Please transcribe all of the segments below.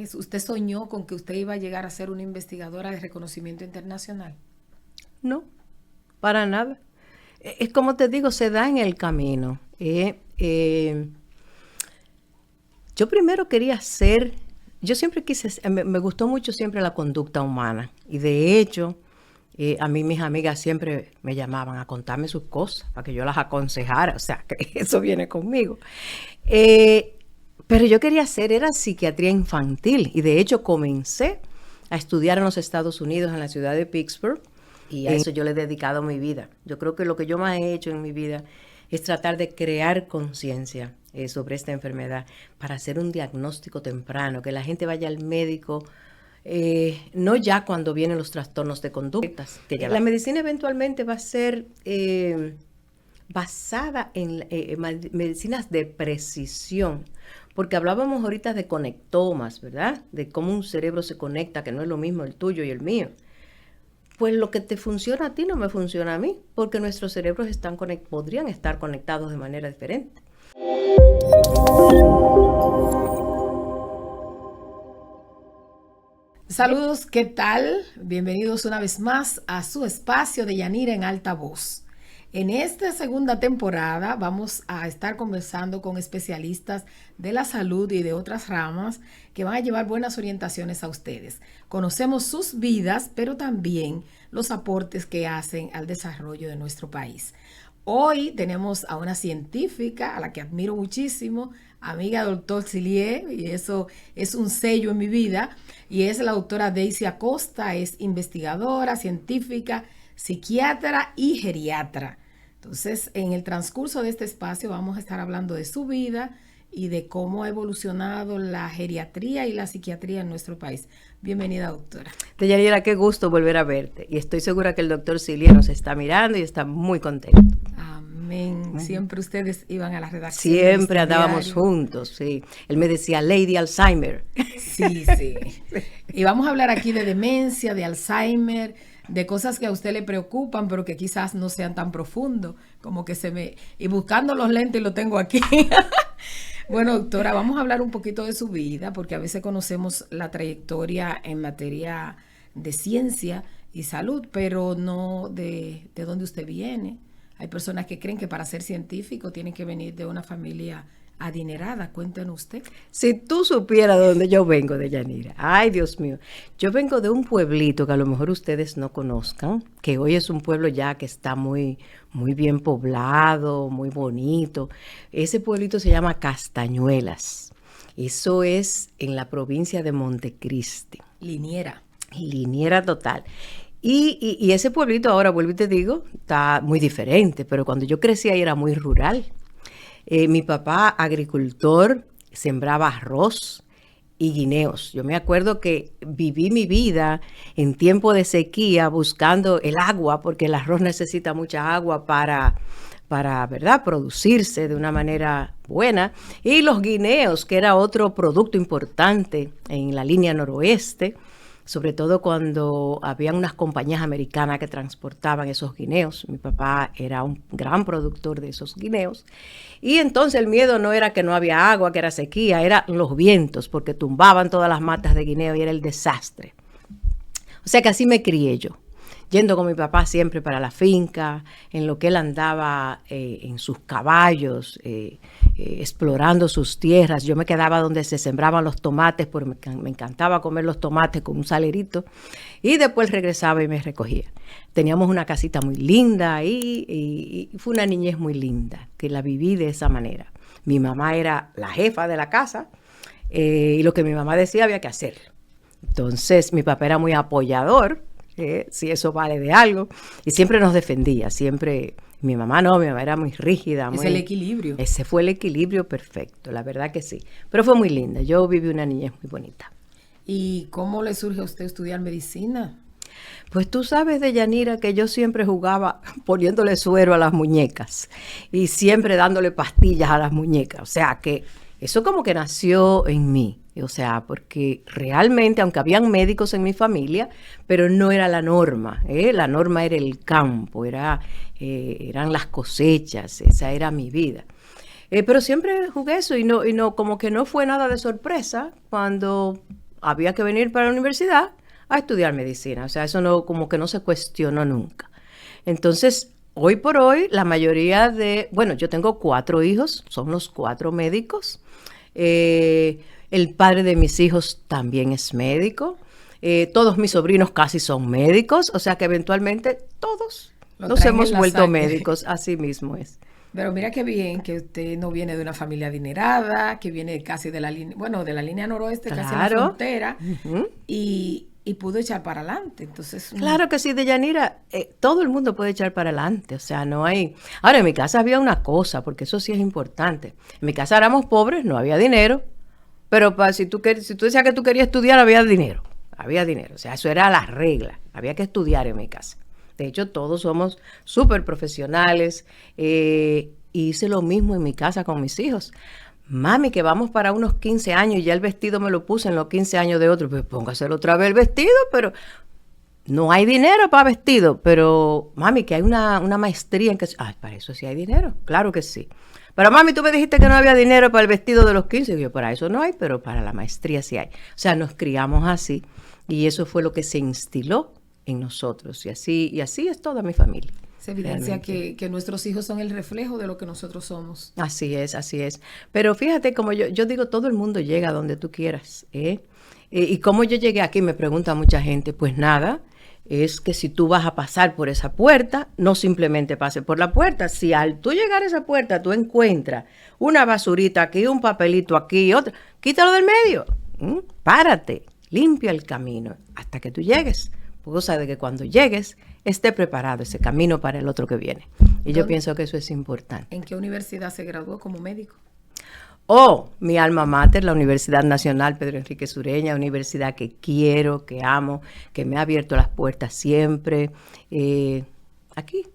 niñez, ¿usted soñó con que usted iba a llegar a ser una investigadora de reconocimiento internacional? No, para nada. Es como te digo, se da en el camino. Yo primero quería ser, yo siempre quise, me gustó mucho siempre la conducta humana. Y de hecho, a mí mis amigas siempre me llamaban a contarme sus cosas, para que yo las aconsejara. O sea, que eso viene conmigo. Pero yo quería hacer, era psiquiatría infantil. Y de hecho comencé a estudiar en los Estados Unidos, en la ciudad de Pittsburgh. Y a eso yo le he dedicado mi vida. Yo creo que lo que yo más he hecho en mi vida es tratar de crear conciencia sobre esta enfermedad para hacer un diagnóstico temprano, que la gente vaya al médico, no ya cuando vienen los trastornos de conductas. Que ya la medicina eventualmente va a ser basada en medicinas de precisión, porque hablábamos ahorita de conectomas, ¿verdad? De cómo un cerebro se conecta, que no es lo mismo el tuyo y el mío. Pues lo que te funciona a ti no me funciona a mí, porque nuestros cerebros podrían estar conectados de manera diferente. Saludos, ¿qué tal? Bienvenidos una vez más a su espacio de Yanira en Alta Voz. En esta segunda temporada vamos a estar conversando con especialistas de la salud y de otras ramas que van a llevar buenas orientaciones a ustedes. Conocemos sus vidas, pero también los aportes que hacen al desarrollo de nuestro país. Hoy tenemos a una científica a la que admiro muchísimo, amiga del doctor Sillier, y eso es un sello en mi vida, y es la doctora Daisy Acosta. Es investigadora, científica, psiquiatra y geriatra. Entonces, en el transcurso de este espacio vamos a estar hablando de su vida y de cómo ha evolucionado la geriatría y la psiquiatría en nuestro país. Bienvenida, doctora. Deyanira, qué gusto volver a verte. Y estoy segura que el doctor Sillier nos está mirando y está muy contento. Amén. Siempre ustedes iban a la redacción. Siempre andábamos juntos, sí. Él me decía Lady Alzheimer. Sí, sí. Y vamos a hablar aquí de demencia, de Alzheimer, de cosas que a usted le preocupan, pero que quizás no sean tan profundos, como que se me... Y buscando los lentes lo tengo aquí. Bueno, doctora, vamos a hablar un poquito de su vida, porque a veces conocemos la trayectoria en materia de ciencia y salud, pero no de dónde usted viene. Hay personas que creen que para ser científico tienen que venir de una familia adinerada. Cuéntenos usted. Si tú supieras de dónde yo vengo, Deyanira. Ay, Dios mío. Yo vengo de un pueblito que a lo mejor ustedes no conozcan, que hoy es un pueblo ya que está muy, muy bien poblado, muy bonito. Ese pueblito se llama Castañuelas. Eso es en la provincia de Montecristi. Liniera. Liniera total. Y ese pueblito, ahora vuelvo y te digo, está muy diferente, pero cuando yo crecí ahí era muy rural. Mi papá, agricultor, sembraba arroz y guineos. Yo me acuerdo que viví mi vida en tiempo de sequía buscando el agua, porque el arroz necesita mucha agua para ¿verdad?, producirse de una manera buena. Y los guineos, que era otro producto importante en la línea noroeste, sobre todo cuando había unas compañías americanas que transportaban esos guineos. Mi papá era un gran productor de esos guineos. Y entonces el miedo no era que no había agua, que era sequía, eran los vientos, porque tumbaban todas las matas de guineo y era el desastre. O sea que así me crié yo, yendo con mi papá siempre para la finca, en lo que él andaba en sus caballos, explorando sus tierras. Yo me quedaba donde se sembraban los tomates, porque me encantaba comer los tomates con un salerito, y después regresaba y me recogía. Teníamos una casita muy linda ahí y fue una niñez muy linda, que la viví de esa manera. Mi mamá era la jefa de la casa y lo que mi mamá decía había que hacerlo. Entonces mi papá era muy apoyador, si eso vale de algo, y siempre nos defendía, siempre. Mi mamá era muy rígida. Es el equilibrio. Ese fue el equilibrio perfecto, la verdad que sí. Pero fue muy linda, yo viví una niñez muy bonita. ¿Y cómo le surge a usted estudiar medicina? Pues tú sabes, Deyanira, que yo siempre jugaba poniéndole suero a las muñecas y siempre dándole pastillas a las muñecas. O sea que eso como que nació en mí. O sea, porque realmente, aunque habían médicos en mi familia, pero no era la norma. La norma era el campo, eran las cosechas, esa era mi vida. Pero siempre jugué eso y no, como que no fue nada de sorpresa cuando había que venir para la universidad a estudiar medicina. O sea, eso no, como que no se cuestionó nunca. Entonces, hoy por hoy, la mayoría bueno, yo tengo 4 hijos, son los 4 médicos. El padre de mis hijos también es médico. Todos mis sobrinos casi son médicos, o sea que eventualmente todos nos hemos vuelto médicos, así mismo es. Pero mira qué bien que usted no viene de una familia adinerada, que viene casi de la línea, bueno, de la línea noroeste, casi en la frontera, y pudo echar para adelante. Entonces, claro que sí, Deyanira, todo el mundo puede echar para adelante, o sea, no hay... Ahora, en mi casa había una cosa, porque eso sí es importante. En mi casa éramos pobres, no había dinero, pero si tú decías que tú querías estudiar, había dinero, o sea, eso era la regla, había que estudiar en mi casa. De hecho, todos somos súper profesionales. Hice lo mismo en mi casa con mis hijos. Mami, que vamos para unos 15 años y ya el vestido me lo puse en los 15 años de otro. Pues póngase otra vez el vestido, pero no hay dinero para vestido. Pero, mami, que hay una maestría en que... para eso sí hay dinero. Claro que sí. Pero, mami, tú me dijiste que no había dinero para el vestido de los 15. Y yo, para eso no hay, pero para la maestría sí hay. O sea, nos criamos así. Y eso fue lo que se instiló en nosotros, y así es toda mi familia. Se evidencia que nuestros hijos son el reflejo de lo que nosotros somos. Así es. Pero fíjate, como yo digo, todo el mundo llega donde tú quieras, y cómo yo llegué aquí, me pregunta mucha gente. Pues nada, es que si tú vas a pasar por esa puerta, no simplemente pase por la puerta. Si al tú llegar a esa puerta tú encuentras una basurita aquí, un papelito aquí, otro, quítalo del medio, párate, limpia el camino hasta que tú llegues. Cosa de que cuando llegues esté preparado ese camino para el otro que viene. Y yo pienso que eso es importante. ¿En qué universidad se graduó como médico? Mi alma mater, la Universidad Nacional Pedro Enrique Sureña, universidad que quiero, que amo, que me ha abierto las puertas siempre. Aquí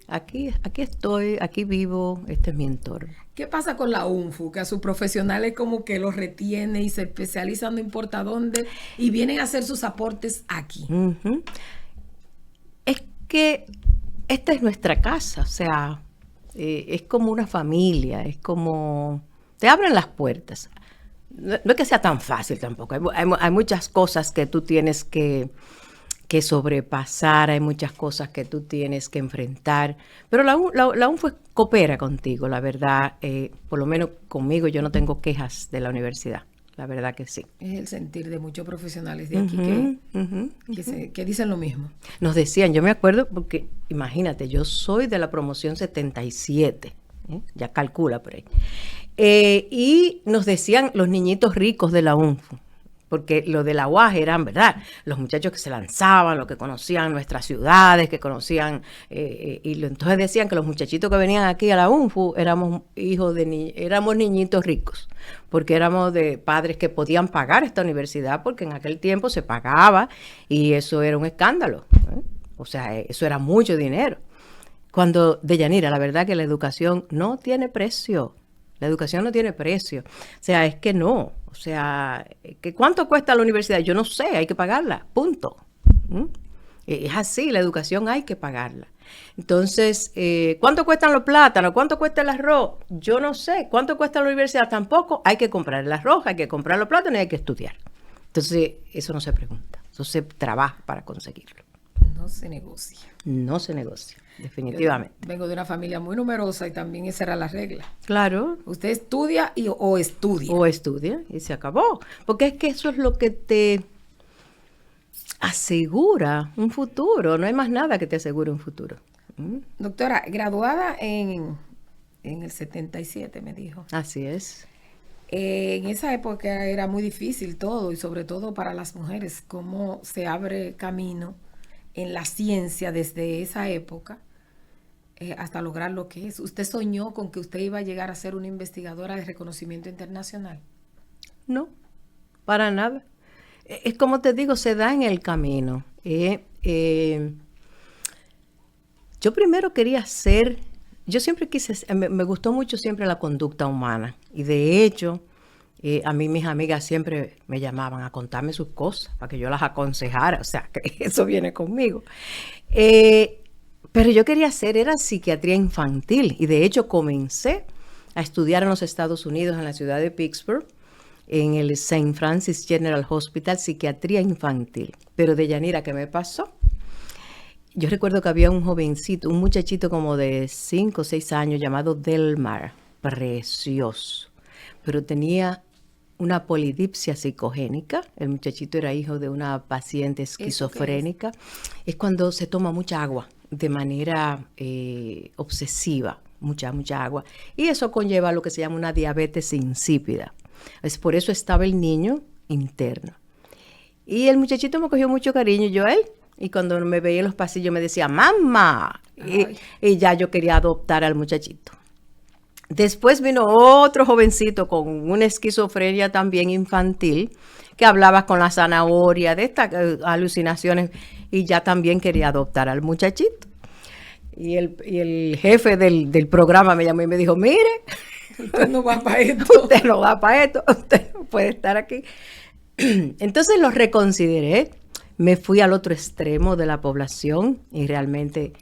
estoy, aquí vivo, este es mi entorno. ¿Qué pasa con la UNFU? Que a sus profesionales como que los retiene y se especializan no importa dónde y vienen a hacer sus aportes aquí. Uh-huh. Es que esta es nuestra casa, o sea, es como una familia, es como... Te abren las puertas. No es que sea tan fácil tampoco, hay muchas cosas que tú tienes que sobrepasar, hay muchas cosas que tú tienes que enfrentar, pero la UNFU coopera contigo, la verdad, por lo menos conmigo yo no tengo quejas de la universidad, la verdad que sí. Es el sentir de muchos profesionales de aquí que dicen lo mismo. Nos decían, yo me acuerdo, porque imagínate, yo soy de la promoción 77, ya calcula por ahí, y nos decían los niñitos ricos de la UNFU, porque lo de la UAS eran, ¿verdad?, los muchachos que se lanzaban, los que conocían nuestras ciudades, que conocían, entonces decían que los muchachitos que venían aquí a la UNFU éramos éramos niñitos ricos, porque éramos de padres que podían pagar esta universidad, porque en aquel tiempo se pagaba y eso era un escándalo, o sea, eso era mucho dinero. Cuando, Deyanira, la verdad que la educación no tiene precio. La educación no tiene precio. O sea, es que no. O sea, ¿cuánto cuesta la universidad? Yo no sé, hay que pagarla, punto. Es así, la educación hay que pagarla. Entonces, ¿cuánto cuestan los plátanos? ¿Cuánto cuesta el arroz? Yo no sé. ¿Cuánto cuesta la universidad? Tampoco. Hay que comprar el arroz, hay que comprar los plátanos y hay que estudiar. Entonces, eso no se pregunta. Eso se trabaja para conseguirlo. No se negocia. No se negocia, definitivamente. Yo vengo de una familia muy numerosa y también esa era la regla. Claro. Usted estudia o estudia. O estudia y se acabó. Porque es que eso es lo que te asegura un futuro. No hay más nada que te asegure un futuro. Doctora, graduada en el 77, me dijo. Así es. En esa época era muy difícil todo y sobre todo para las mujeres, cómo se abre camino en la ciencia desde esa época hasta lograr lo que es. ¿Usted soñó con que usted iba a llegar a ser una investigadora de reconocimiento internacional? No, para nada. Es como te digo, se da en el camino. Yo primero quería ser, yo siempre quise, me gustó mucho siempre la conducta humana y de hecho a mí mis amigas siempre me llamaban a contarme sus cosas para que yo las aconsejara, o sea, que eso viene conmigo. Pero yo quería hacer, era psiquiatría infantil y de hecho comencé a estudiar en los Estados Unidos, en la ciudad de Pittsburgh, en el St. Francis General Hospital, psiquiatría infantil. Pero de Yanira, ¿qué me pasó? Yo recuerdo que había un jovencito, un muchachito como de 5 o 6 años llamado Delmar, precioso, pero tenía una polidipsia psicogénica. El muchachito era hijo de una paciente esquizofrénica. Es cuando se toma mucha agua de manera obsesiva, mucha agua. Y eso conlleva lo que se llama una diabetes insípida. Es por eso estaba el niño interno. Y el muchachito me cogió mucho cariño, yo a él. Y cuando me veía en los pasillos me decía, ¡mamá! Y ya yo quería adoptar al muchachito. Después vino otro jovencito con una esquizofrenia también infantil, que hablaba con la zanahoria, de estas alucinaciones, y ya también quería adoptar al muchachito. Y el jefe del programa me llamó y me dijo, mire, usted no va para esto. Usted no va para esto, usted no puede estar aquí. Entonces lo reconsideré, me fui al otro extremo de la población y realmente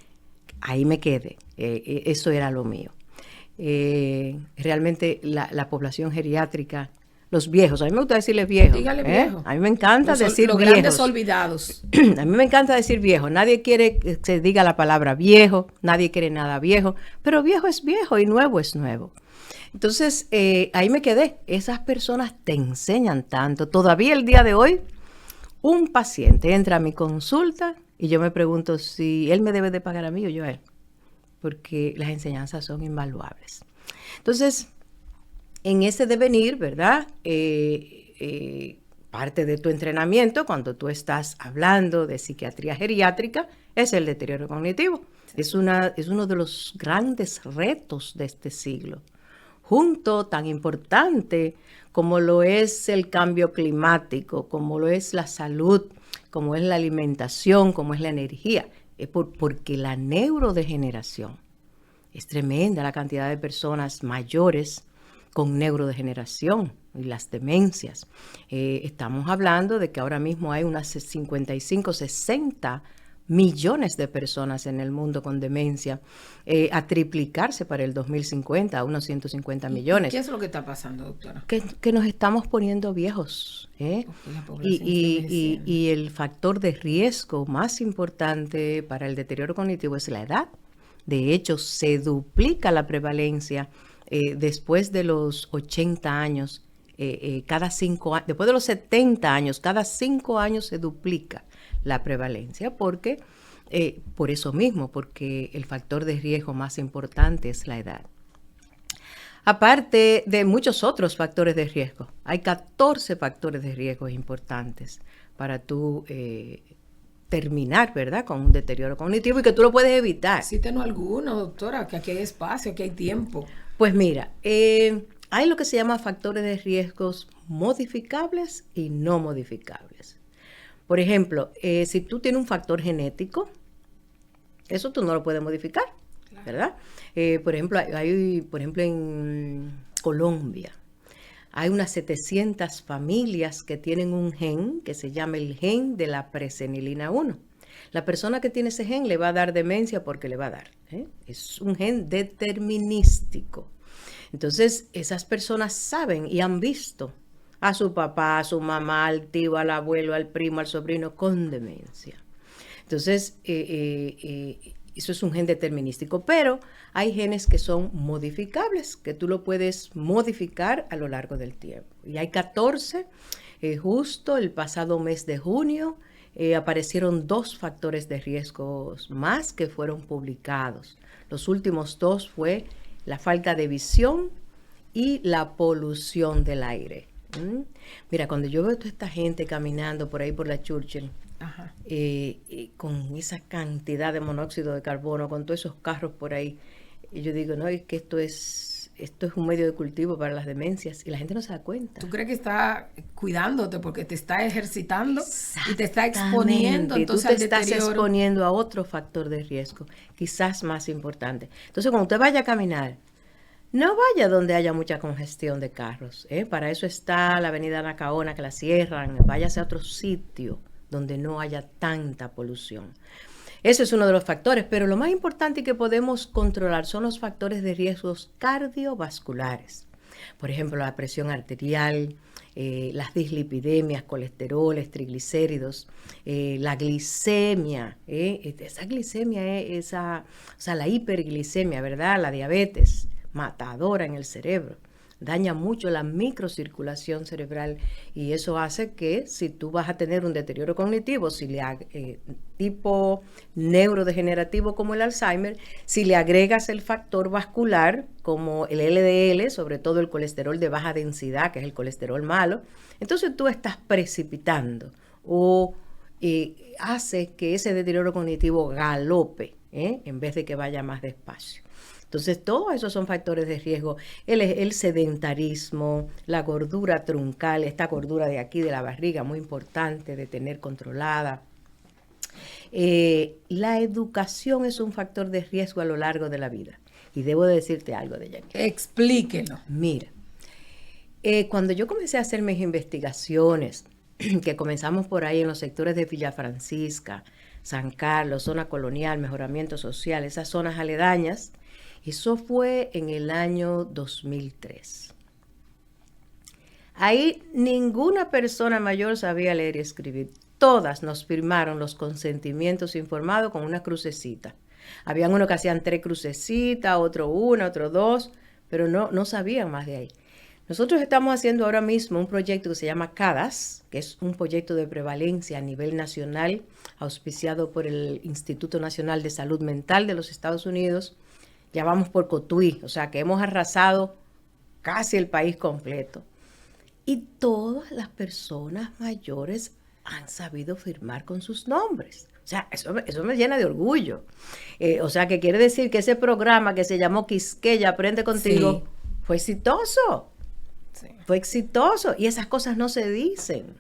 ahí me quedé. Eso era lo mío. Realmente la población geriátrica, los viejos, a mí me gusta decirles viejos. Dígale viejo. A mí me encanta decir los viejos. Grandes olvidados. A mí me encanta decir viejo. Nadie quiere que se diga la palabra viejo, nadie quiere nada viejo, pero viejo es viejo y nuevo es nuevo. Entonces, ahí me quedé. Esas personas te enseñan tanto. Todavía el día de hoy, un paciente entra a mi consulta y yo me pregunto si él me debe de pagar a mí o yo a él, porque las enseñanzas son invaluables. Entonces, en ese devenir, ¿verdad? Parte de tu entrenamiento, cuando tú estás hablando de psiquiatría geriátrica, es el deterioro cognitivo. Es uno de los grandes retos de este siglo. Junto, tan importante como lo es el cambio climático, como lo es la salud, como es la alimentación, como es la energía, porque la neurodegeneración es tremenda, la cantidad de personas mayores con neurodegeneración y las demencias. Estamos hablando de que ahora mismo hay unas 55, 60 millones de personas en el mundo con demencia, a triplicarse para el 2050, a unos 150 millones. ¿Qué es lo que está pasando, doctora? Que nos estamos poniendo viejos. Y el factor de riesgo más importante para el deterioro cognitivo es la edad. De hecho, se duplica la prevalencia después de los 80 años, cada 5 años, después de los 70 años, cada 5 años se duplica la prevalencia, porque por eso mismo, porque el factor de riesgo más importante es la edad. Aparte de muchos otros factores de riesgo, hay 14 factores de riesgo importantes para tú terminar, ¿verdad?, con un deterioro cognitivo y que tú lo puedes evitar. Cítenos alguno, doctora, que aquí hay espacio, aquí hay tiempo. Pues mira, hay lo que se llama factores de riesgos modificables y no modificables. Por ejemplo, si tú tienes un factor genético, eso tú no lo puedes modificar, claro, ¿verdad? Por ejemplo, en Colombia hay unas 700 familias que tienen un gen que se llama el gen de la presenilina 1. La persona que tiene ese gen le va a dar demencia porque le va a dar. Es un gen determinístico. Entonces, esas personas saben y han visto a su papá, a su mamá, al tío, al abuelo, al primo, al sobrino con demencia. Entonces, eso es un gen determinístico, pero hay genes que son modificables, que tú lo puedes modificar a lo largo del tiempo. Y hay 14, justo el pasado mes de junio, aparecieron 2 factores de riesgo más que fueron publicados. Los últimos 2 fue la falta de visión y la polución del aire. Mira, cuando yo veo a toda esta gente caminando por ahí por la Churchill, con esa cantidad de monóxido de carbono, con todos esos carros por ahí, y yo digo, no, es que esto es un medio de cultivo para las demencias y la gente no se da cuenta. ¿Tú crees que está cuidándote porque te está ejercitando y te está exponiendo entonces tú te estás exponiendo a otro factor de riesgo, quizás más importante? Entonces, cuando usted vaya a caminar, no vaya donde haya mucha congestión de carros, Para eso está la avenida Nacaona, que la cierran. Váyase a otro sitio donde no haya tanta polución. Eso es uno de los factores, pero lo más importante que podemos controlar son los factores de riesgos cardiovasculares. Por ejemplo, la presión arterial, las dislipidemias, colesteroles, triglicéridos, la glicemia, esa glicemia es la hiperglicemia, ¿verdad? La diabetes, matadora en el cerebro. Daña mucho la microcirculación cerebral y eso hace que si tú vas a tener un deterioro cognitivo, tipo neurodegenerativo como el Alzheimer, si le agregas el factor vascular como el LDL, sobre todo el colesterol de baja densidad, que es el colesterol malo, entonces tú estás precipitando o hace que ese deterioro cognitivo galope, en vez de que vaya más despacio. Entonces, todos esos son factores de riesgo. El sedentarismo, la gordura truncal, esta gordura de aquí de la barriga, muy importante de tener controlada. La educación es un factor de riesgo a lo largo de la vida. Y debo decirte algo de ella. Explíquelo. Mira, cuando yo comencé a hacer mis investigaciones, que comenzamos por ahí en los sectores de Villa Francisca, San Carlos, zona colonial, mejoramiento social, esas zonas aledañas, eso fue en el año 2003. Ahí ninguna persona mayor sabía leer y escribir. Todas nos firmaron los consentimientos informados con una crucecita. Habían unos que hacían 3 crucecitas, otro 1, otro 2, pero no sabían más de ahí. Nosotros estamos haciendo ahora mismo un proyecto que se llama CADAS, que es un proyecto de prevalencia a nivel nacional, auspiciado por el Instituto Nacional de Salud Mental de los Estados Unidos. Ya vamos por Cotuí, o sea que hemos arrasado casi el país completo. Y todas las personas mayores han sabido firmar con sus nombres. O sea, eso me llena de orgullo. O sea, que quiere decir que ese programa que se llamó Quisqueya Aprende Contigo, sí, fue exitoso. Sí. Fue exitoso y esas cosas no se dicen.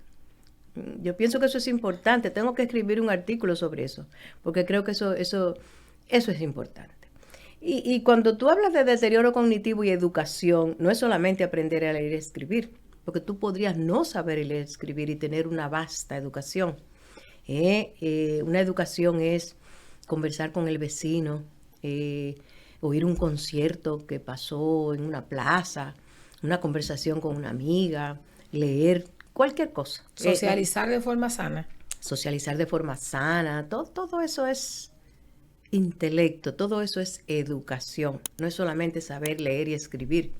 Yo pienso que eso es importante. Tengo que escribir un artículo sobre eso, porque creo que eso es importante. Y cuando tú hablas de deterioro cognitivo y educación, no es solamente aprender a leer y escribir, porque tú podrías no saber leer y escribir y tener una vasta educación. Una educación es conversar con el vecino, oír un concierto que pasó en una plaza, una conversación con una amiga, leer cualquier cosa. Socializar de forma sana. Socializar de forma sana, todo eso es intelecto, todo eso es educación, no es solamente saber leer y escribir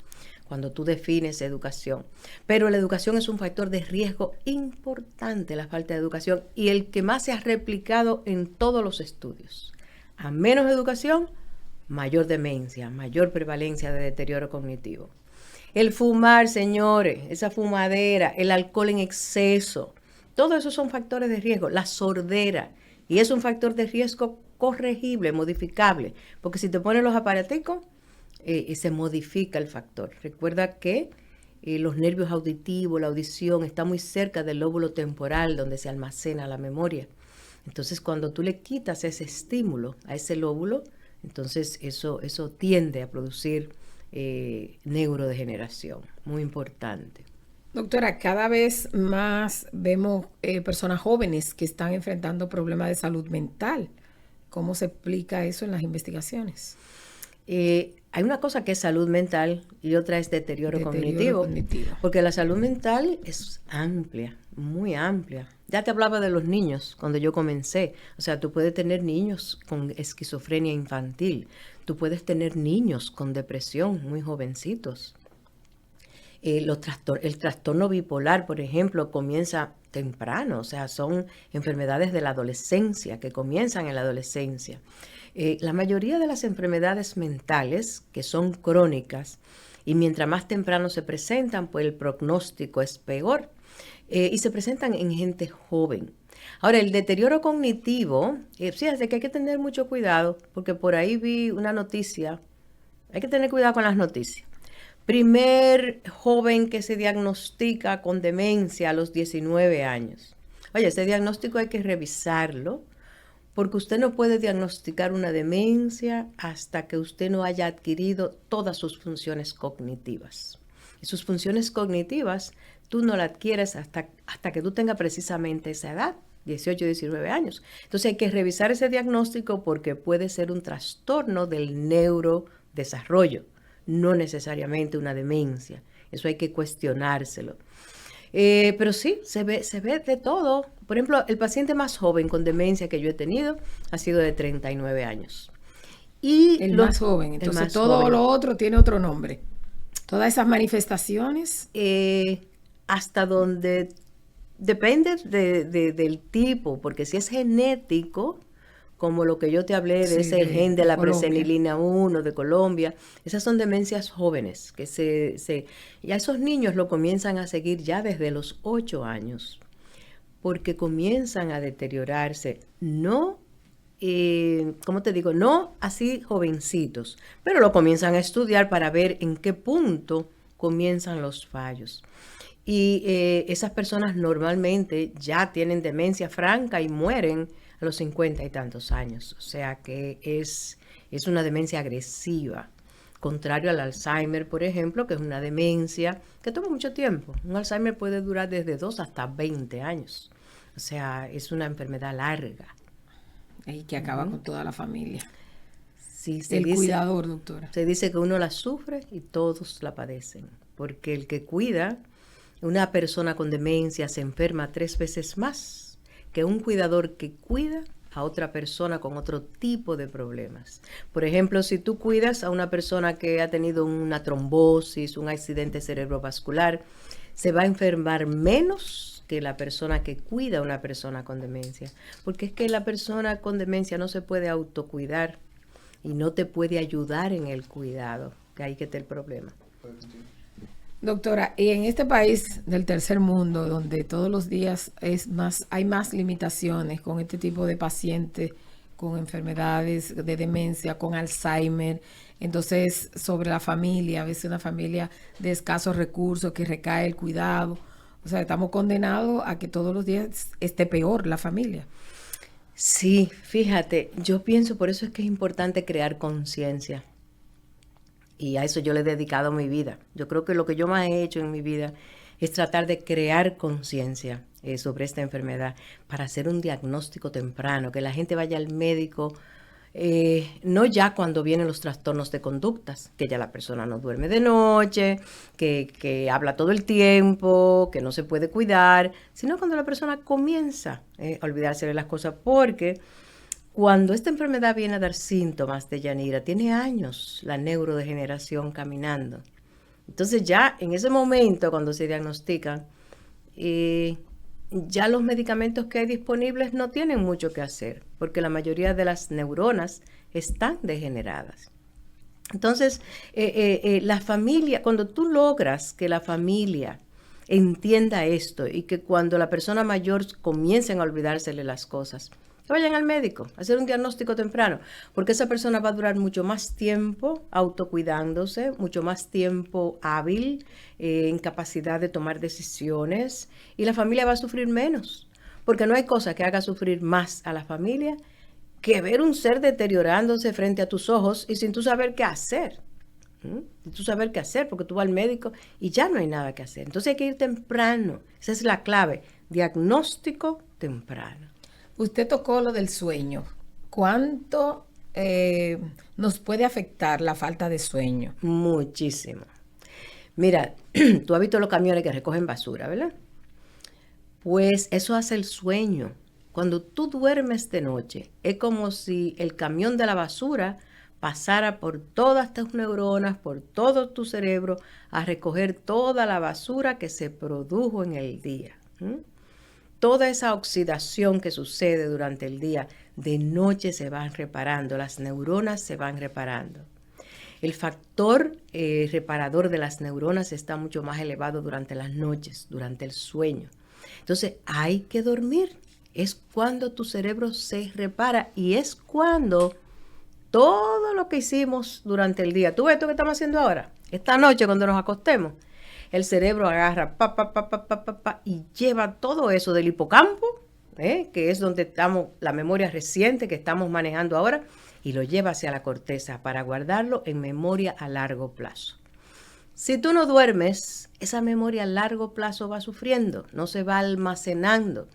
cuando tú defines educación, pero la educación es un factor de riesgo importante, la falta de educación, y el que más se ha replicado en todos los estudios. A menos educación, mayor demencia, mayor prevalencia de deterioro cognitivo. El fumar, señores, esa fumadera, el alcohol en exceso, todo eso son factores de riesgo. La sordera, y es un factor de riesgo corregible, modificable, porque si te ponen los aparaticos, se modifica el factor. Recuerda que los nervios auditivos, la audición, está muy cerca del lóbulo temporal, donde se almacena la memoria. Entonces, cuando tú le quitas ese estímulo a ese lóbulo, entonces eso tiende a producir neurodegeneración, muy importante. Doctora, cada vez más vemos personas jóvenes que están enfrentando problemas de salud mental. ¿Cómo se explica eso en las investigaciones? Hay una cosa que es salud mental y otra es deterioro cognitivo. Porque la salud mental es amplia, muy amplia. Ya te hablaba de los niños cuando yo comencé. O sea, tú puedes tener niños con esquizofrenia infantil. Tú puedes tener niños con depresión muy jovencitos. El trastorno bipolar, por ejemplo, comienza temprano. O sea, son enfermedades de la adolescencia que comienzan en la adolescencia. La mayoría de las enfermedades mentales que son crónicas y mientras más temprano se presentan, pues el pronóstico es peor y se presentan en gente joven. Ahora, el deterioro cognitivo, fíjate que hay que tener mucho cuidado porque por ahí vi una noticia, hay que tener cuidado con las noticias. Primer joven que se diagnostica con demencia a los 19 años. Oye, ese diagnóstico hay que revisarlo. Porque usted no puede diagnosticar una demencia hasta que usted no haya adquirido todas sus funciones cognitivas. Y sus funciones cognitivas tú no las adquieres hasta que tú tengas precisamente esa edad, 18, 19 años. Entonces hay que revisar ese diagnóstico porque puede ser un trastorno del neurodesarrollo, no necesariamente una demencia. Eso hay que cuestionárselo. Pero sí, se ve de todo. Por ejemplo, el paciente más joven con demencia que yo he tenido ha sido de 39 años. Y El más joven, entonces más todo joven. lo otro tiene otro nombre. Todas esas manifestaciones, Hasta donde depende del tipo, porque si es genético, como lo que yo te hablé de sí, ese gen de de la Colombia. presenilina 1 de Colombia, esas son demencias jóvenes, que ya esos niños lo comienzan a seguir ya desde los 8 años, porque comienzan a deteriorarse, no, ¿cómo te digo? No así jovencitos, pero lo comienzan a estudiar para ver en qué punto comienzan los fallos. Y esas personas normalmente ya tienen demencia franca y mueren a los 50 y tantos años. O sea que es una demencia agresiva. Contrario al Alzheimer, por ejemplo, que es una demencia que toma mucho tiempo. Un Alzheimer puede durar desde 2 hasta 20 años. O sea, es una enfermedad larga. Y que acaba con toda la familia. Sí, El cuidador, doctora. se dice que uno la sufre y todos la padecen. Porque el que cuida, una persona con demencia se enferma 3 veces más que un cuidador que cuida a otra persona con otro tipo de problemas. Por ejemplo, si tú cuidas a una persona que ha tenido una trombosis, un accidente cerebrovascular, se va a enfermar menos que la persona que cuida a una persona con demencia. Porque es que la persona con demencia no se puede autocuidar y no te puede ayudar en el cuidado, que ahí que está el problema. Doctora, y en este país del tercer mundo, donde todos los días hay más limitaciones con este tipo de pacientes con enfermedades de demencia, con Alzheimer, entonces sobre la familia, a veces una familia de escasos recursos que recae el cuidado, o sea, estamos condenados a que todos los días esté peor la familia. Sí, fíjate, yo pienso, por eso es que es importante crear conciencia. Y a eso yo le he dedicado mi vida. Yo creo que lo que yo más he hecho en mi vida es tratar de crear conciencia sobre esta enfermedad para hacer un diagnóstico temprano, que la gente vaya al médico, no ya cuando vienen los trastornos de conductas, que ya la persona no duerme de noche, que habla todo el tiempo, que no se puede cuidar, sino cuando la persona comienza a olvidarse de las cosas, porque cuando esta enfermedad viene a dar síntomas de Yanira, tiene años la neurodegeneración caminando. Entonces ya en ese momento, cuando se diagnostican, ya los medicamentos que hay disponibles no tienen mucho que hacer, porque la mayoría de las neuronas están degeneradas. Entonces, la familia, cuando tú logras que la familia entienda esto y que cuando la persona mayor comiencen a olvidársele las cosas, que vayan al médico, a hacer un diagnóstico temprano, porque esa persona va a durar mucho más tiempo autocuidándose, mucho más tiempo hábil, en capacidad de tomar decisiones, y la familia va a sufrir menos, porque no hay cosa que haga sufrir más a la familia que ver un ser deteriorándose frente a tus ojos y sin tú saber qué hacer. Sin tú saber qué hacer, porque tú vas al médico y ya no hay nada que hacer. Entonces hay que ir temprano, esa es la clave, diagnóstico temprano. Usted tocó lo del sueño. ¿Cuánto nos puede afectar la falta de sueño? Muchísimo. Mira, tú has visto los camiones que recogen basura, ¿verdad? Pues eso hace el sueño. Cuando tú duermes de noche, es como si el camión de la basura pasara por todas tus neuronas, por todo tu cerebro, a recoger toda la basura que se produjo en el día. Toda esa oxidación que sucede durante el día, de noche se van reparando, las neuronas se van reparando. El factor reparador de las neuronas está mucho más elevado durante las noches, durante el sueño. Entonces hay que dormir. Es cuando tu cerebro se repara y es cuando todo lo que hicimos durante el día, ¿tú ves esto que estamos haciendo ahora? Esta noche cuando nos acostemos, el cerebro agarra y lleva todo eso del hipocampo, que es donde estamos, la memoria reciente que estamos manejando ahora, y lo lleva hacia la corteza para guardarlo en memoria a largo plazo. Si tú no duermes, esa memoria a largo plazo va sufriendo, no se va almacenando.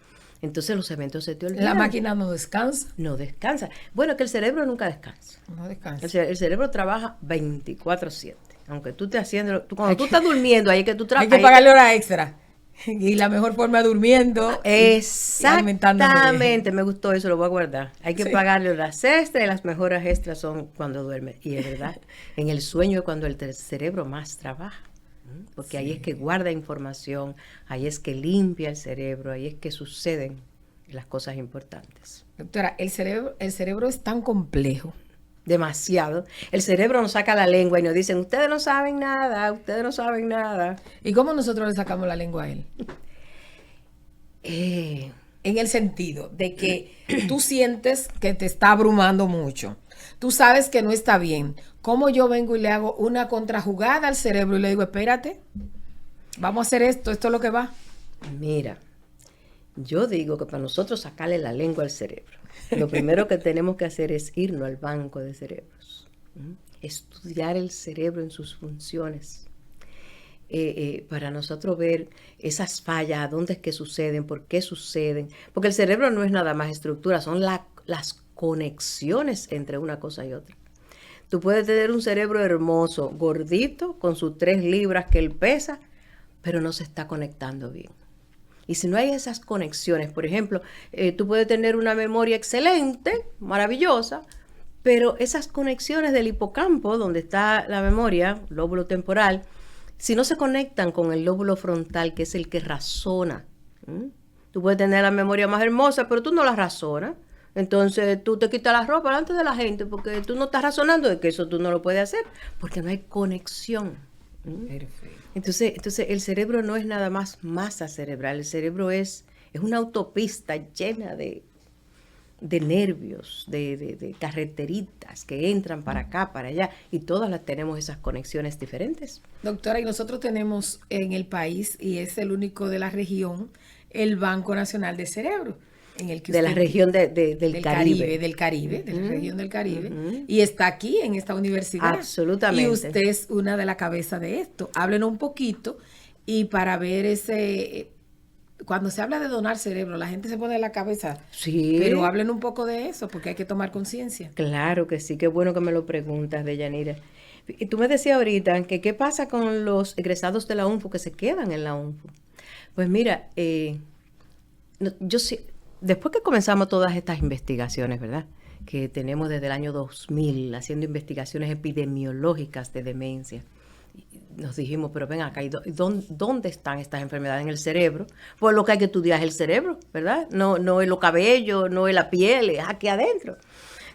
Entonces los eventos se te olvidan. La máquina no descansa. No descansa. Bueno, que el cerebro nunca descansa. No descansa. El cerebro trabaja 24/7. Aunque tú estés haciendo, cuando tú estás durmiendo, ahí es que tú trabajas. Hay que pagarle hora extra. Y la mejor forma durmiendo. Y alimentando muy Exactamente, bien. me gustó eso, lo voy a guardar. Hay que Sí. pagarle las extras y las mejores extras son cuando duerme. Y es verdad, en el sueño es cuando el cerebro más trabaja, porque ahí es que Sí. guarda información, ahí es que limpia el cerebro, ahí es que suceden las cosas importantes. Doctora, el cerebro es tan complejo. Demasiado. El cerebro nos saca la lengua y nos dicen, ustedes no saben nada, ustedes no saben nada. ¿Y cómo nosotros le sacamos la lengua a él? Eh, En el sentido de que tú sientes que te está abrumando mucho. Tú sabes que no está bien. ¿Cómo yo vengo y le hago una contrajugada al cerebro y le digo, espérate, vamos a hacer esto, esto es lo que va? Mira, yo digo que para nosotros sacarle la lengua al cerebro, lo primero que tenemos que hacer es irnos al banco de cerebros, estudiar el cerebro en sus funciones, para nosotros ver esas fallas, dónde es que suceden, por qué suceden, porque el cerebro no es nada más estructura, son las conexiones entre una cosa y otra. Tú puedes tener un cerebro hermoso, gordito, con sus 3 libras que él pesa, pero no se está conectando bien. Y si no hay esas conexiones, por ejemplo, tú puedes tener una memoria excelente, maravillosa, pero esas conexiones del hipocampo, donde está la memoria, lóbulo temporal, si no se conectan con el lóbulo frontal, que es el que razona, ¿m? Tú puedes tener la memoria más hermosa, pero tú no la razonas. Entonces tú te quitas la ropa delante de la gente porque tú no estás razonando de que eso tú no lo puedes hacer, porque no hay conexión. Perfecto. Entonces el cerebro no es nada más masa cerebral, el cerebro es una autopista llena de nervios, de carreteritas que entran para acá, para allá, y todas las tenemos esas conexiones diferentes. Doctora, y nosotros tenemos en el país, y es el único de la región, el Banco Nacional de Cerebro, en el que De la usted región del Caribe. del Caribe, de la región del Caribe, Ujú. y está aquí en esta universidad. Absolutamente. Y usted es una de las cabezas de esto. Háblenos un poquito y para ver ese, cuando se habla de donar cerebro, la gente se pone la cabeza, Sí. pero hablen un poco de eso porque hay que tomar conciencia. Claro que sí, qué bueno que me lo preguntas, Deyanira. Y tú me decías ahorita que qué pasa con los egresados de la UNFU que se quedan en la UNFU. Pues mira, yo sí, después que comenzamos todas estas investigaciones, ¿verdad? Que tenemos desde el año 2000 haciendo investigaciones epidemiológicas de demencia. Nos dijimos, pero ven acá, ¿dónde están estas enfermedades en el cerebro? Pues lo que hay que estudiar es el cerebro, ¿verdad? No es los cabellos, no es la piel, es aquí adentro.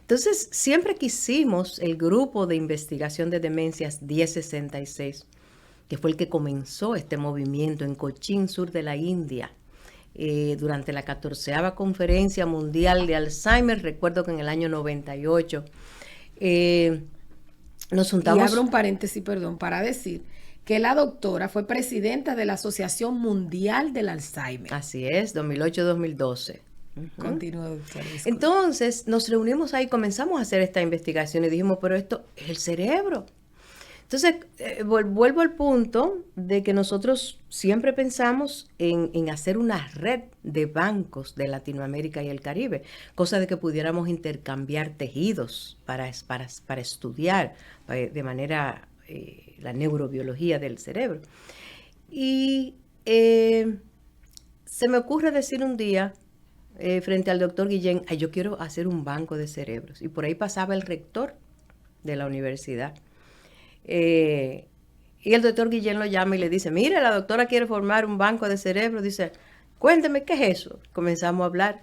Entonces, siempre quisimos el grupo de investigación de demencias 1066, que fue el que comenzó este movimiento en Cochin, sur de la India, durante la 14ª Conferencia Mundial de Alzheimer, recuerdo que en el año 98, nos Y juntamos. abro un paréntesis, perdón, para decir que la doctora fue presidenta de la Asociación Mundial del Alzheimer. Así es, 2008-2012. Continúa, doctora. Disculpe. Entonces nos reunimos ahí, comenzamos a hacer esta investigación y dijimos, pero esto es el cerebro. Entonces, vuelvo al punto de que nosotros siempre pensamos en hacer una red de bancos de Latinoamérica y el Caribe, cosa de que pudiéramos intercambiar tejidos para estudiar de manera la neurobiología del cerebro. Y se me ocurre decir un día, frente al doctor Guillén, yo quiero hacer un banco de cerebros. Y por ahí pasaba el rector de la universidad. Y el doctor Guillén lo llama y le dice, mire, la doctora quiere formar un banco de cerebros. Dice, cuénteme, ¿qué es eso? Comenzamos a hablar.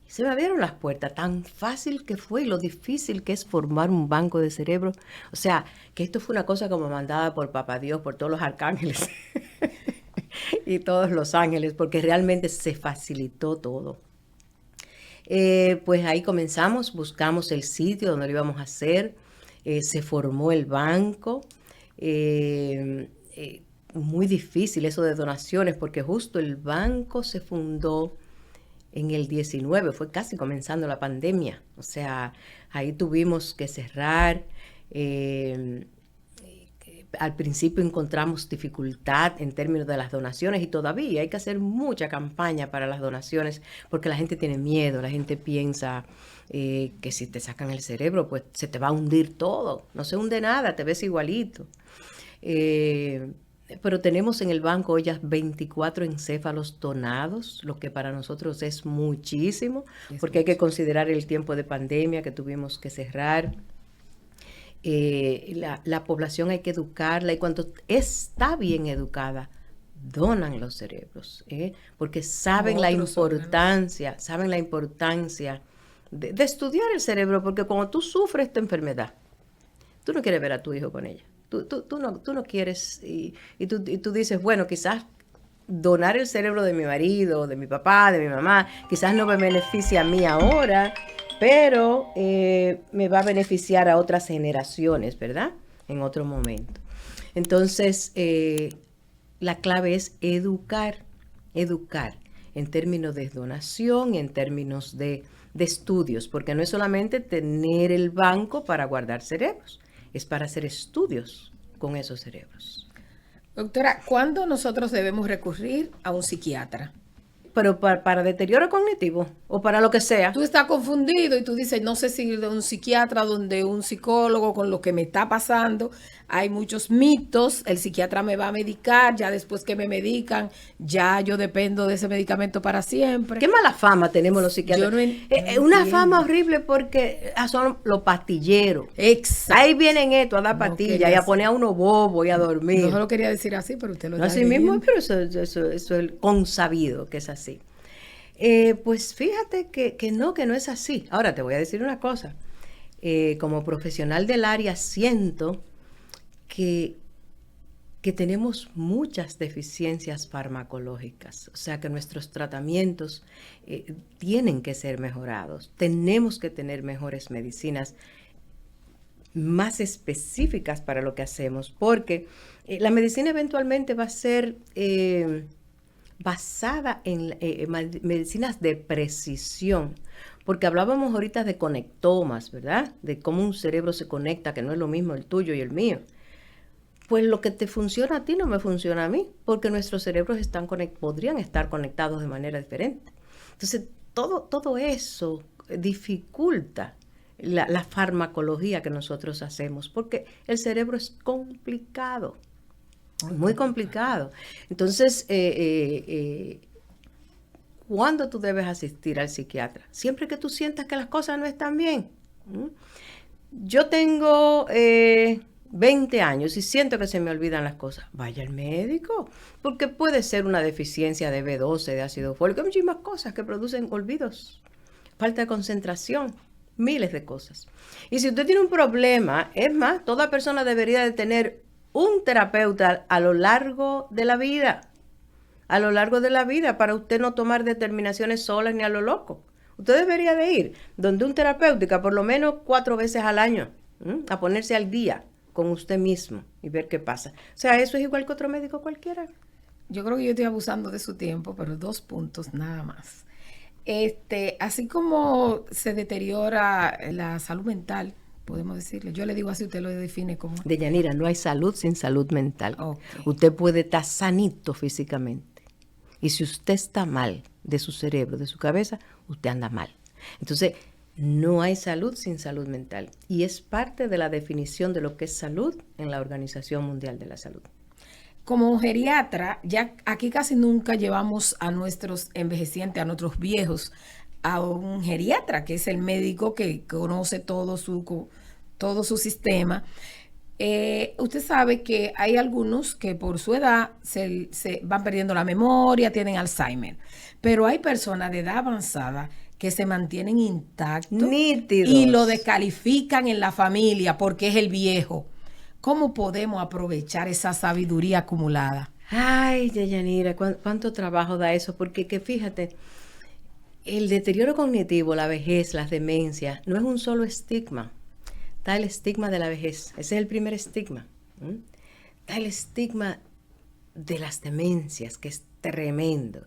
Y se me abrieron las puertas. Tan fácil que fue y lo difícil que es formar un banco de cerebros. O sea, que esto fue una cosa como mandada por Papá Dios, por todos los arcángeles y todos los ángeles, porque realmente se facilitó todo. Pues ahí comenzamos, buscamos el sitio donde lo íbamos a hacer. Se formó el banco, muy difícil eso de donaciones, porque justo el banco se fundó en el 19, fue casi comenzando la pandemia, o sea, ahí tuvimos que cerrar. Al principio encontramos dificultad en términos de las donaciones y todavía hay que hacer mucha campaña para las donaciones porque la gente tiene miedo, la gente piensa que si te sacan el cerebro pues se te va a hundir todo, no se hunde nada, te ves igualito. pero tenemos en el banco hoy ya 24 encéfalos donados, lo que para nosotros es muchísimo, porque hay que considerar el tiempo de pandemia que tuvimos que cerrar. La población hay que educarla, y cuando está bien educada, donan los cerebros, porque saben la importancia de estudiar el cerebro, porque cuando tú sufres esta enfermedad, tú no quieres ver a tu hijo con ella. Tú no quieres, y tú dices, bueno, quizás donar el cerebro de mi marido, de mi papá, de mi mamá, quizás no me beneficia a mí ahora, pero me va a beneficiar a otras generaciones, ¿verdad? En otro momento. Entonces, la clave es educar en términos de donación, en términos de estudios, porque no es solamente tener el banco para guardar cerebros, es para hacer estudios con esos cerebros. Doctora, ¿cuándo nosotros debemos recurrir a un psiquiatra? Pero para deterioro cognitivo o para lo que sea. Tú estás confundido y tú dices, no sé si de un psiquiatra, donde un psicólogo, con lo que me está pasando. Hay muchos mitos, el psiquiatra me va a medicar, ya después que me medican, ya yo dependo de ese medicamento para siempre. Qué mala fama tenemos los psiquiatras. Una fama horrible, porque son los pastilleros. Exacto. Ahí vienen esto a dar pastillas y a poner a uno bobo y a dormir. No lo quería decir así, pero usted lo está diciendo. Así mismo, pero eso es el consabido que es así. Pues fíjate que no es así. Ahora te voy a decir una cosa. Como profesional del área siento que tenemos muchas deficiencias farmacológicas, o sea que nuestros tratamientos tienen que ser mejorados. Tenemos que tener mejores medicinas más específicas para lo que hacemos, porque la medicina eventualmente va a ser basada en medicinas de precisión, porque hablábamos ahorita de conectomas, ¿verdad? De cómo un cerebro se conecta, que no es lo mismo el tuyo y el mío. Pues lo que te funciona a ti no me funciona a mí, porque nuestros cerebros podrían estar conectados de manera diferente. Entonces, todo eso dificulta la farmacología que nosotros hacemos, porque el cerebro es complicado. Muy complicado. Entonces, ¿cuándo tú debes asistir al psiquiatra? Siempre que tú sientas que las cosas no están bien. Yo tengo 20 años y siento que se me olvidan las cosas. Vaya al médico, porque puede ser una deficiencia de B12, de ácido fólico, hay muchísimas cosas que producen olvidos, falta de concentración, miles de cosas. Y si usted tiene un problema, es más, toda persona debería de tener un terapeuta a lo largo de la vida, para usted no tomar determinaciones solas ni a lo loco. Usted debería de ir donde un terapéutica por lo menos 4 veces al año, a ponerse al día con usted mismo y ver qué pasa. O sea, eso es igual que otro médico cualquiera. Yo creo que yo estoy abusando de su tiempo, pero 2 puntos nada más. Así como se deteriora la salud mental, podemos decirle, yo le digo así, usted lo define como... Deyanira, no hay salud sin salud mental. Okay. Usted puede estar sanito físicamente. Y si usted está mal de su cerebro, de su cabeza, usted anda mal. Entonces, no hay salud sin salud mental. Y es parte de la definición de lo que es salud en la Organización Mundial de la Salud. Como geriatra, ya aquí casi nunca llevamos a nuestros envejecientes, a nuestros viejos, a un geriatra, que es el médico que conoce todo su sistema. Usted sabe que hay algunos que por su edad se van perdiendo la memoria, tienen Alzheimer, pero hay personas de edad avanzada que se mantienen intactos, nítidos, y lo descalifican en la familia porque es el viejo. ¿Cómo podemos aprovechar esa sabiduría acumulada? Ay, Deyanira, ¿cuánto trabajo da eso? Porque que fíjate, el deterioro cognitivo, la vejez, las demencias, no es un solo estigma. Está el estigma de la vejez, ese es el primer estigma. Está el estigma de las demencias, que es tremendo.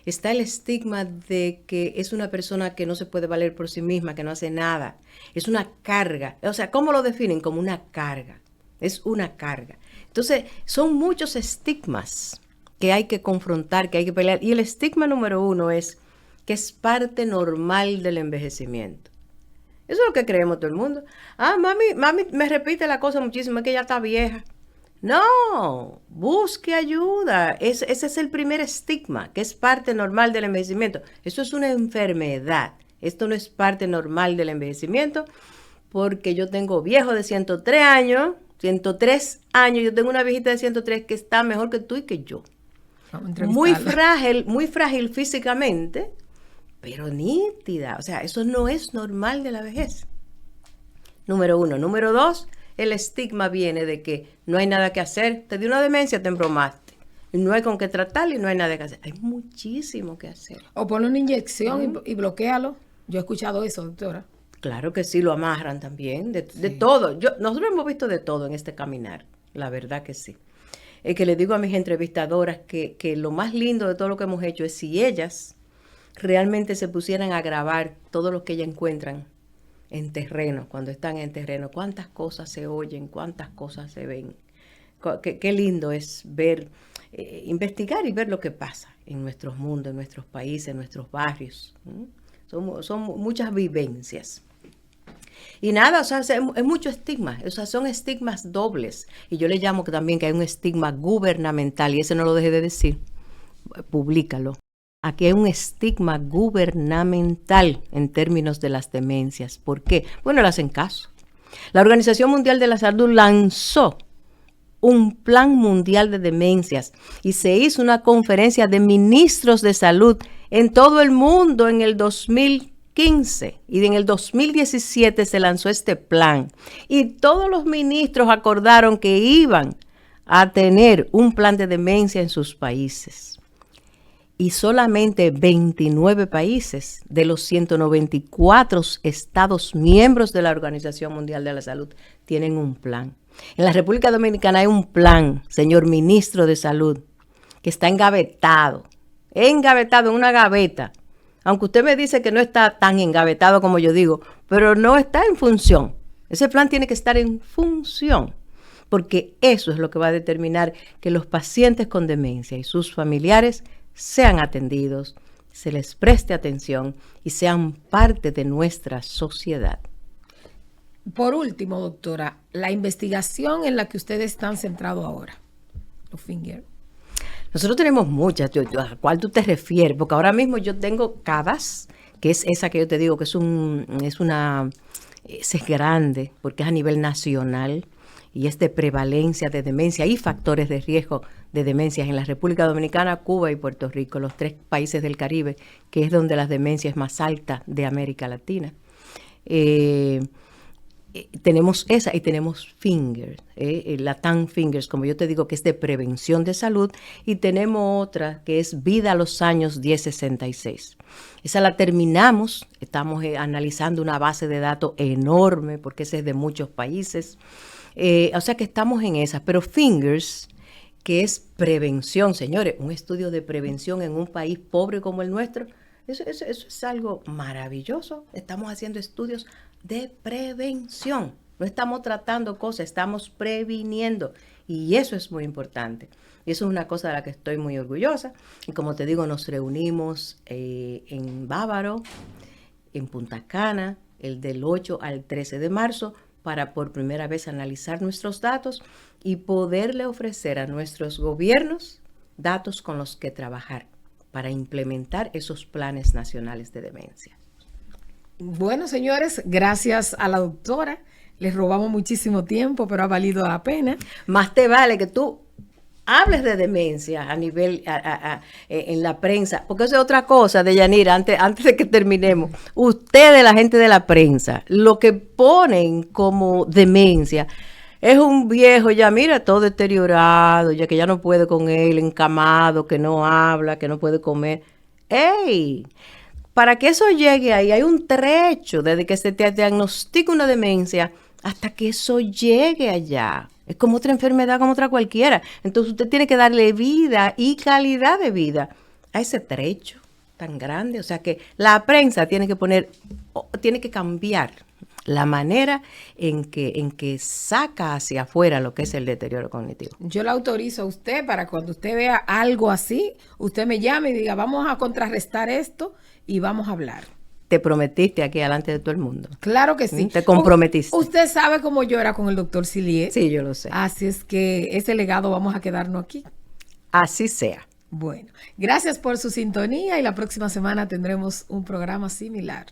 Está el estigma de que es una persona que no se puede valer por sí misma, que no hace nada. Es una carga. O sea, ¿cómo lo definen? Como una carga. Es una carga. Entonces, son muchos estigmas que hay que confrontar, que hay que pelear. Y el estigma número 1 es que es parte normal del envejecimiento. Eso es lo que creemos todo el mundo. Mami me repite la cosa muchísimo, es que ella está vieja. No, busque ayuda. Ese es el primer estigma, que es parte normal del envejecimiento. Eso es una enfermedad. Esto no es parte normal del envejecimiento, porque yo tengo viejo de 103 años, 103 años, yo tengo una viejita de 103 que está mejor que tú y que yo. Muy frágil físicamente, pero nítida. O sea, eso no es normal de la vejez. Número 1. Número 2, el estigma viene de que no hay nada que hacer. Te dio una demencia, te embromaste. Y no hay con qué tratarlo y no hay nada que hacer. Hay muchísimo que hacer. O ponle una inyección y bloquéalo. Yo he escuchado eso, doctora. Claro que sí, lo amarran también, de todo. Nosotros hemos visto de todo en este caminar, la verdad que sí. Que le digo a mis entrevistadoras que lo más lindo de todo lo que hemos hecho es si ellas realmente se pusieran a grabar todo lo que ellas encuentran en terreno, cuando están en terreno, cuántas cosas se oyen, cuántas cosas se ven. Qué lindo es ver, investigar y ver lo que pasa en nuestros mundos, en nuestros países, en nuestros barrios. Son muchas vivencias. Y nada, o sea, es mucho estigma, o sea, son estigmas dobles. Y yo le llamo que también que hay un estigma gubernamental, y ese no lo dejé de decir, públicalo. Aquí hay un estigma gubernamental en términos de las demencias. ¿Por qué? Bueno, le hacen caso. La Organización Mundial de la Salud lanzó un plan mundial de demencias y se hizo una conferencia de ministros de salud en todo el mundo en el 2015 y en el 2017 se lanzó este plan y todos los ministros acordaron que iban a tener un plan de demencia en sus países. Y solamente 29 países de los 194 estados miembros de la Organización Mundial de la Salud tienen un plan. En la República Dominicana hay un plan, señor ministro de Salud, que está engavetado en una gaveta. Aunque usted me dice que no está tan engavetado como yo digo, pero no está en función. Ese plan tiene que estar en función, porque eso es lo que va a determinar que los pacientes con demencia y sus familiares sean atendidos, se les preste atención y sean parte de nuestra sociedad. Por último, doctora, la investigación en la que ustedes están centrados ahora, los Finger. Nosotros tenemos muchas, ¿a cuál tú te refieres? Porque ahora mismo yo tengo CADAS, que es esa que yo te digo que es grande, porque es a nivel nacional y es de prevalencia de demencia y factores de riesgo de demencias en la República Dominicana, Cuba y Puerto Rico, los 3 países del Caribe, que es donde la demencia es más alta de América Latina. Tenemos esa y tenemos Fingers, la TAN Fingers, como yo te digo, que es de prevención de salud, y tenemos otra que es Vida a los años 1066. Esa la terminamos, estamos analizando una base de datos enorme, porque esa es de muchos países, o sea que estamos en esa, pero Fingers, que es prevención, señores, un estudio de prevención en un país pobre como el nuestro, eso es algo maravilloso. Estamos haciendo estudios de prevención. No estamos tratando cosas, estamos previniendo. Y eso es muy importante. Y eso es una cosa de la que estoy muy orgullosa. Y como te digo, nos reunimos en Bávaro, en Punta Cana, el del 8 al 13 de marzo, para por primera vez analizar nuestros datos y poderle ofrecer a nuestros gobiernos datos con los que trabajar para implementar esos planes nacionales de demencia. Bueno, señores, gracias a la doctora. Les robamos muchísimo tiempo, pero ha valido la pena. Más te vale que tú hables de demencia a nivel en la prensa, porque eso es otra cosa, Deyanira, antes de que terminemos. Ustedes, la gente de la prensa, lo que ponen como demencia es un viejo ya, mira, todo deteriorado, ya que ya no puede con él, encamado, que no habla, que no puede comer. ¡Ey! Para que eso llegue ahí, hay un trecho desde que se te diagnostica una demencia hasta que eso llegue allá. Es como otra enfermedad, como otra cualquiera. Entonces usted tiene que darle vida y calidad de vida a ese trecho tan grande. O sea que la prensa tiene que cambiar la manera en que saca hacia afuera lo que es el deterioro cognitivo. Yo la autorizo a usted para cuando usted vea algo así, usted me llame y diga, vamos a contrarrestar esto y vamos a hablar. te prometiste aquí delante de todo el mundo. Claro que sí. Te comprometiste. Usted sabe cómo yo era con el doctor Sillier. Sí, yo lo sé. Así es que ese legado vamos a quedarnos aquí. Así sea. Bueno, gracias por su sintonía y la próxima semana tendremos un programa similar.